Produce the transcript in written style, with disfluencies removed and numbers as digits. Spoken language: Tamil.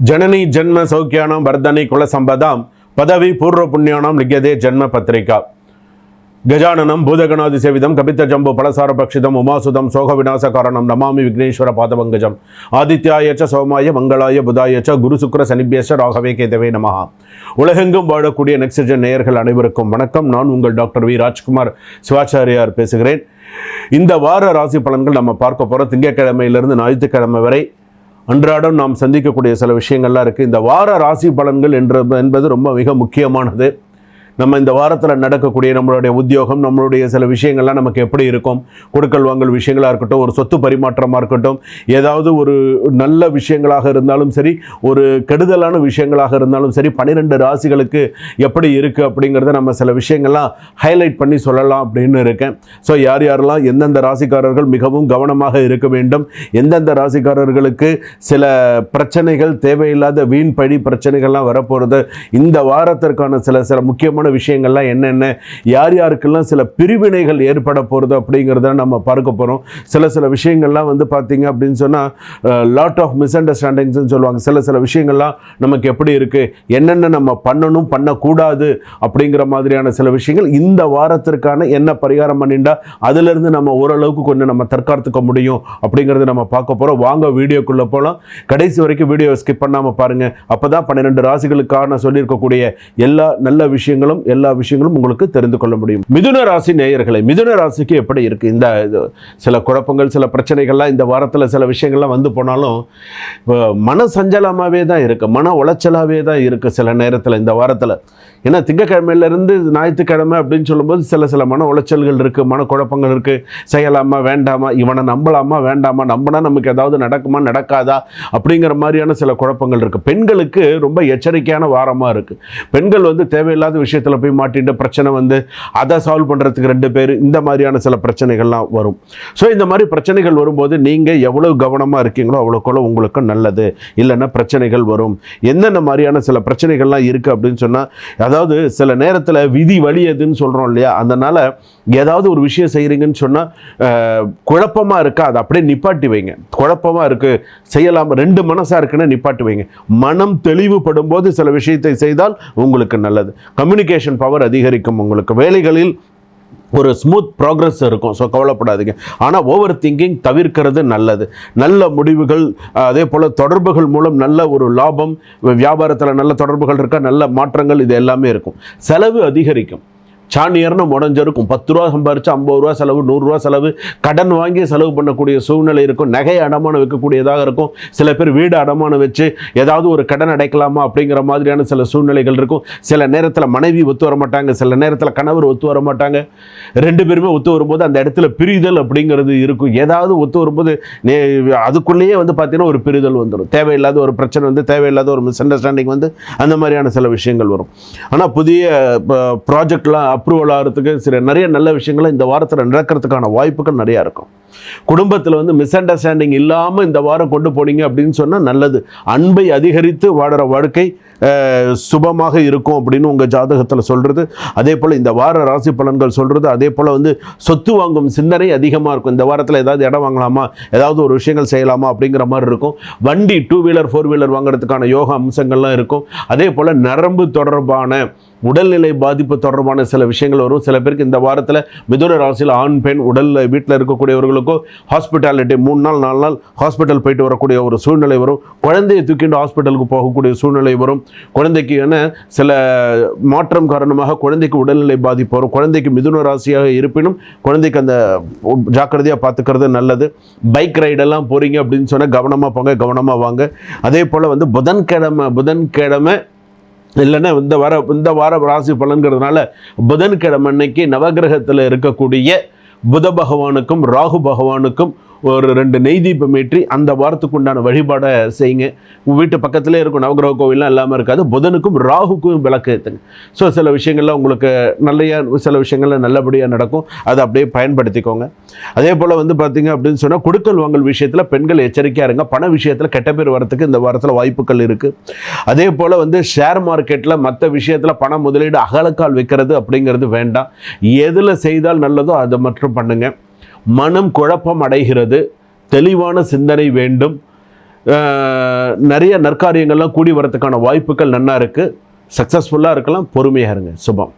जननी जन्म सौख्यानां वर्धनी कुल संपदां पदवी पूर्व पुण्यानां लिख्यते जन्म पत्रिका गजाननं भूतगणादिसेवितं कपितजम्बो फलसारभक्षितम् उमासुतं शोकविनाशकारणं नमामि विघ्नेश्वर पादपङ्कजम् आदित्याय च सोमाय मंगलाय बुधाय च गुरु शुक्र शनिभ्यश्च राघवे केतवे நமஹ. உலகெங்கும் வாழக்கூடிய நெக்ஸ்ட்ஜென் நேயர்கள் அனைவருக்கும் வணக்கம். நான் உங்கள் டாக்டர் வி ராஜ்குமார் சிவாச்சாரியார் பேசுகிறேன். இந்த வார ராசி பலன்கள் நம்ம பார்க்க போகிறோம். திங்கட்கிழமையிலிருந்து ஞாயிற்றுக்கிழமை வரை அன்றாடம் நாம் சந்திக்கக்கூடிய சில விஷயங்கள்லாம் இருக்குது. இந்த வார ராசி பலன்கள் என்பது ரொம்ப மிக முக்கியமானது. நம்ம இந்த வாரத்தில் நடக்கக்கூடிய நம்மளுடைய உத்தியோகம், நம்மளுடைய சில விஷயங்கள்லாம் நமக்கு எப்படி இருக்கும், கொடுக்கல் வாங்கல் விஷயங்களாக இருக்கட்டும், ஒரு சொத்து பரிமாற்றமாக இருக்கட்டும், ஏதாவது ஒரு நல்ல விஷயங்களாக இருந்தாலும் சரி, ஒரு கெடுதலான விஷயங்களாக இருந்தாலும் சரி, 12 ராசிகளுக்கு எப்படி இருக்குது அப்படிங்கிறத நம்ம சில விஷயங்கள்லாம் ஹைலைட் பண்ணி சொல்லலாம் அப்படின்னு இருக்கேன். ஸோ யாரெல்லாம் எந்தெந்த ராசிக்காரர்கள் மிகவும் கவனமாக இருக்க வேண்டும், எந்தெந்த ராசிக்காரர்களுக்கு சில பிரச்சனைகள், தேவையில்லாத வீண் பழி பிரச்சனைகள்லாம் வரப்போகிறது, இந்த வாரத்திற்கான சில முக்கியமான விஷயங்கள்லாம் என்னென்ன, யார் யாருக்கெல்லாம் சில பிரிவினைகள் ஏற்பட போகிறது அப்படிங்கிறத நம்ம பார்க்க போகிறோம். சில விஷயங்கள்லாம் வந்து பார்த்தீங்க அப்படின்னு சொன்னால் லாட் ஆஃப் மிஸ் அண்டர்ஸ்டாண்டிங்ஸ்ன்னு சொல்லுவாங்க. சில விஷயங்கள்லாம் நமக்கு எப்படி இருக்குது, என்னென்ன நம்ம பண்ணணும் பண்ணக்கூடாது அப்படிங்கிற மாதிரியான சில விஷயங்கள் இந்த வாரத்திற்கான என்ன பரிகாரம் பண்ணிட்டா அதிலிருந்து நம்ம ஓரளவுக்கு கொஞ்சம் நம்ம தற்காத்துக்க முடியும் அப்படிங்கிறத நம்ம பார்க்க போகிறோம். வாங்க வீடியோக்குள்ளே போகலாம். கடைசி வரைக்கும் வீடியோ ஸ்கிப் பண்ணாமல் பாருங்கள். அப்போ தான் 12 ராசிகளுக்கான சொல்லியிருக்கக்கூடிய எல்லா விஷயங்களும் உங்களுக்கு தெரிந்து கொள்ள முடியும். மிதுன ராசி நேயர்களை, மிதுன ராசிக்கு எப்படி இருக்கு இந்த சில குழப்பங்கள், சில பிரச்சனைகள்லாம் இந்த வாரத்தில் சில விஷயங்கள்லாம் வந்து போனாலும் மன சஞ்சலமாகவே தான் இருக்கு, மன உளைச்சலாகவே தான் இருக்கு சில நேரத்தில் இந்த வாரத்தில். ஏன்னா திங்கக்கிழமையிலேருந்து ஞாயிற்றுக்கிழமை அப்படின்னு சொல்லும்போது சில மன உளைச்சல்கள் இருக்குது, மன குழப்பங்கள் இருக்குது. செய்யலாமா வேண்டாமா, இவனை நம்பலாமா வேண்டாமா, நம்பினா நமக்கு ஏதாவது நடக்குமா நடக்காதா அப்படிங்கிற மாதிரியான சில குழப்பங்கள் இருக்குது. பெண்களுக்கு ரொம்ப எச்சரிக்கையான வாரமாக இருக்குது. பெண்கள் வந்து தேவையில்லாத விஷயத்தில் போய் மாட்டிட்டு பிரச்சனை வந்து அதை சால்வ் பண்ணுறதுக்கு 2 பேர், இந்த மாதிரியான சில பிரச்சனைகள்லாம் வரும். ஸோ இந்த மாதிரி பிரச்சனைகள் வரும்போது நீங்கள் எவ்வளோ கவனமாக இருக்கீங்களோ அவ்வளோக்குள்ள உங்களுக்கு நல்லது. இல்லைன்னா பிரச்சனைகள் வரும். என்னென்ன மாதிரியான சில பிரச்சனைகள்லாம் இருக்குது அப்படின்னு சொன்னால், அதாவது சில நேரத்தில் விதி வலியதுன்னு சொல்கிறோம் இல்லையா, அதனால் ஏதாவது ஒரு விஷயம் செய்கிறீங்கன்னு சொன்னால் குழப்பமாக இருக்கா, அதை அப்படியே நிப்பாட்டி வைங்க. குழப்பமாக இருக்குது, செய்யலாம், 2 மனசாக இருக்குன்னு நிப்பாட்டி வைங்க. மனம் தெளிவுபடும் போது சில விஷயத்தை செய்தால் உங்களுக்கு நல்லது. கம்யூனிகேஷன் பவர் அதிகரிக்கும். உங்களுக்கு வேலைகளில் ஒரு ஸ்மூத் ப்ராக்ரஸ் இருக்கும். ஸோ கவலைப்படாதீங்க. ஆனால் ஓவர் திங்கிங் தவிர்க்கிறது நல்லது. நல்ல முடிவுகள், அதே போல் தொடர்புகள் மூலம் நல்ல ஒரு லாபம், வியாபாரத்தில் நல்ல தொடர்புகள் இருக்கா, நல்ல மாற்றங்கள், இது எல்லாமே இருக்கும். செலவு அதிகரிக்கும். சாணியர்னு முடஞ்சிருக்கும். 10 ரூபா சம்பாரிச்சு 50 ரூபா செலவு, 100 ரூபா செலவு, கடன் வாங்கி செலவு பண்ணக்கூடிய சூழ்நிலை இருக்கும். நகையை அடமானம் வைக்கக்கூடியதாக இருக்கும். சில பேர் வீடு அடமானம் வச்சு ஏதாவது ஒரு கடன் அடைக்கலாமா அப்படிங்கிற மாதிரியான சில சூழ்நிலைகள் இருக்கும். சில நேரத்தில் மனைவி ஒத்து வர மாட்டாங்க, சில நேரத்தில் கணவர் ஒத்து வர மாட்டாங்க. 2 பேருமே ஒத்து வரும்போது அந்த இடத்துல பிரிதல் அப்படிங்கிறது இருக்கும். ஏதாவது ஒத்து வரும்போது அதுக்குள்ளேயே வந்து பார்த்தீங்கன்னா ஒரு பிரிதல் வந்துடும். தேவையில்லாத ஒரு பிரச்சனை வந்து, தேவையில்லாத ஒரு மிஸ் அண்டர்ஸ்டாண்டிங் வந்து, அந்த மாதிரியான சில விஷயங்கள் வரும். ஆனால் புதிய ப்ராஜெக்ட்லாம் அப்ரூவல் ஆகிறதுக்கு நிறைய நல்ல விஷயங்களும் இந்த வாரத்தில் நடக்கிறதுக்கான வாய்ப்புகள் நிறையா இருக்கும். குடும்பத்தில் வந்து மிஸ் அண்டர்ஸ்டாண்டிங் இல்லாமல் இந்த வாரம் கொண்டு போனீங்க அப்படின்னு சொன்னால் நல்லது. அன்பை அதிகரித்து வாடுற வாழ்க்கை சுபமாக இருக்கும் அப்படின்னு உங்கள் ஜாதகத்தில் சொல்கிறது. அதே போல் இந்த வார ராசி பலன்கள் சொல்கிறது. அதே போல் வந்து சொத்து வாங்கும் சிந்தனை அதிகமாக இருக்கும். இந்த வாரத்தில் ஏதாவது இடம் வாங்கலாமா, ஏதாவது ஒரு விஷயங்கள் செய்யலாமா அப்படிங்கிற மாதிரி இருக்கும். வண்டி 2 வீலர் 4 வீலர் வாங்குறதுக்கான யோக அம்சங்கள்லாம் இருக்கும். அதே போல் நரம்பு தொடர்பான, உடல்நிலை பாதிப்பு தொடர்பான சில விஷயங்கள் வரும். சில பேருக்கு இந்த வாரத்தில் மிதுன ராசியில் ஆண் பெண் உடலில் வீட்டில் இருக்கக்கூடியவர்களுக்கும் ஹாஸ்பிட்டாலிட்டி 3 நாள் 4 நாள் ஹாஸ்பிட்டல் போயிட்டு வரக்கூடிய ஒரு சூழ்நிலை வரும். குழந்தையை தூக்கிட்டு ஹாஸ்பிட்டலுக்கு போகக்கூடிய சூழ்நிலை வரும். குழந்தைக்கு சில மாற்றம் காரணமாக குழந்தைக்கு உடல்நிலை பாதிப்பு வரும். குழந்தைக்கு மிதுன ராசியாக இருப்பினும் குழந்தைக்கு அந்த ஜாக்கிரதையாக பார்த்துக்கிறது நல்லது. பைக் ரைடெல்லாம் போகிறீங்க அப்படின்னு சொன்னால் கவனமாக போங்க, கவனமாக வாங்க. அதே போல் வந்து புதன்கிழமை இல்லைன்னா இந்த வார ராசி பலன்கிறதுனால புதன்கிழமை அன்னைக்கு நவகிரகத்தில் இருக்கக்கூடிய புத பகவானுக்கும் ராகு பகவானுக்கும் ஒரு 2 நெய் தீபம் ஏற்றி அந்த வாரத்துக்கு உண்டான வழிபாடை செய்யுங்க. வீட்டு பக்கத்திலே இருக்கும் நவகிரக கோவில்லாம் இல்லாமல் இருக்காது. புதனுக்கும் ராகுக்கும் விளக்கு ஏற்றுங்க. ஸோ சில விஷயங்கள்லாம் உங்களுக்கு சில விஷயங்கள்லாம் நல்லபடியாக நடக்கும். அதை அப்படியே பயன்படுத்திக்கோங்க. அதே போல் வந்து பார்த்தீங்க அப்படின்னு சொன்னால் கொடுக்கல் வாங்கல் விஷயத்தில் பெண்கள் எச்சரிக்கையாக இருங்க. பண விஷயத்தில் கெட்ட பேர் வரத்துக்கு இந்த வாரத்தில் வாய்ப்புகள் இருக்குது. அதே போல் வந்து ஷேர் மார்க்கெட்டில் மற்ற விஷயத்தில் பண முதலீடு அகலக்கால் வைக்கிறது அப்படிங்கிறது வேண்டாம். எதில் செய்தால் நல்லதோ அதை மட்டும் பண்ணுங்கள். மனம் குழப்பம் அடைகிறது. தெளிவான சிந்தனை வேண்டும். நிறைய நற்காரியங்கள்லாம் கூடி வரதுக்கான வாய்ப்புகள் நன்னா இருக்குது. சக்ஸஸ்ஃபுல்லாக இருக்கலாம். பொறுமையாக இருங்க. சுபம்.